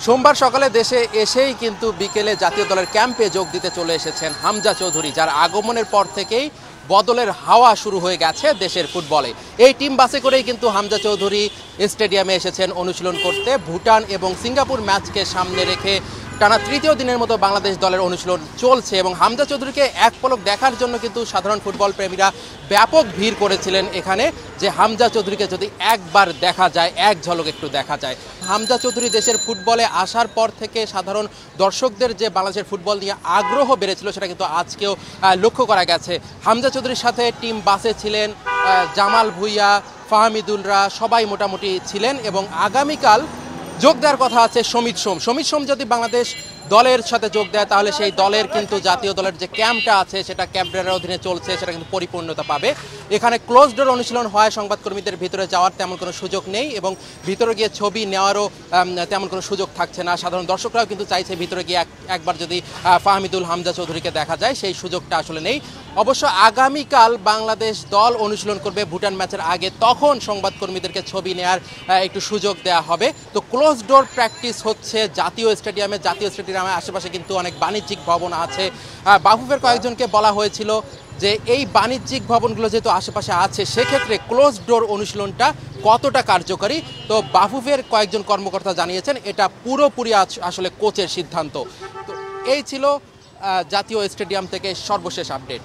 সোমবার সকালে দেশে এসেই কিন্তু বিকেলে জাতীয় দলের ক্যাম্পে যোগ দিতে চলে এসেছেন হামজা চৌধুরী, যার আগমনের পর থেকেই বদলের হাওয়া শুরু হয়ে গেছে দেশের ফুটবলে। এই টিম বাসে করেই কিন্তু হামজা চৌধুরী স্টেডিয়ামে এসেছেন অনুশীলন করতে। ভুটান এবং সিঙ্গাপুর ম্যাচকে সামনে রেখে টানা তৃতীয় দিনের মতো বাংলাদেশ দলের অনুশীলন চলছে এবং হামজা চৌধুরীকে এক পলক দেখার জন্য কিন্তু সাধারণ ফুটবল প্রেমীরা ব্যাপক ভিড় করেছিলেন এখানে, যে হামজা চৌধুরীকে যদি একবার দেখা যায়, এক ঝলক একটু দেখা যায়। হামজা চৌধুরী দেশের ফুটবলে আসার পর থেকে সাধারণ দর্শকদের যে বাংলাদেশের ফুটবল নিয়ে আগ্রহ বেড়েছিল সেটা কিন্তু আজকেও লক্ষ্য করা গেছে। হামজা চৌধুরীর সাথে টিম বাসে ছিলেন জামাল ভুঁইয়া, ফাহমিদুলরা, সবাই মোটামুটি ছিলেন এবং আগামীকাল যোগ দেওয়ার কথা আছে সমিত সোম যদি বাংলাদেশ দলের সাথে যোগ দেয় তাহলে সেই দলের কিন্তু জাতীয় দলের যে ক্যাম্পটা আছে সেটা ক্যাম্পের অধীনে চলছে, সেটা কিন্তু পরিপূর্ণতা পাবে। এখানে ক্লোজ ডোর অনুশীলন হয়, সংবাদকর্মীদের ভিতরে যাওয়ার তেমন কোনো সুযোগ নেই এবং ভিতরে গিয়ে ছবি নেওয়ারও তেমন কোনো সুযোগ থাকছে না। সাধারণ দর্শকরাও কিন্তু চাইছে ভিতরে গিয়ে একবার যদি ফাহমিদুল, হামজা চৌধুরীকে দেখা যায়, সেই সুযোগটা আসলে নেই। অবশ্য আগামীকাল বাংলাদেশ দল অনুশীলন করবে ভুটান ম্যাচের আগে, তখন সংবাদকর্মীদেরকে ছবি নেওয়ার একটু সুযোগ দেওয়া হবে। তো ক্লোজ ডোর প্র্যাকটিস হচ্ছে জাতীয় স্টেডিয়ামে। জাতীয় স্টেডিয়ামের আশেপাশে কিন্তু অনেক বাণিজ্যিক ভবন আছে। বাফুফের কয়েকজনকে বলা হয়েছিল যে এই বাণিজ্যিক ভবনগুলো যেহেতু আশেপাশে আছে, সেক্ষেত্রে ক্লোজ ডোর অনুশীলনটা কতটা কার্যকরী। তো বাফুফের কয়েকজন কর্মকর্তা জানিয়েছেন এটা পুরোপুরি আসলে কোচের সিদ্ধান্ত। তো এই ছিল জাতীয় স্টেডিয়াম থেকে সর্বশেষ আপডেট।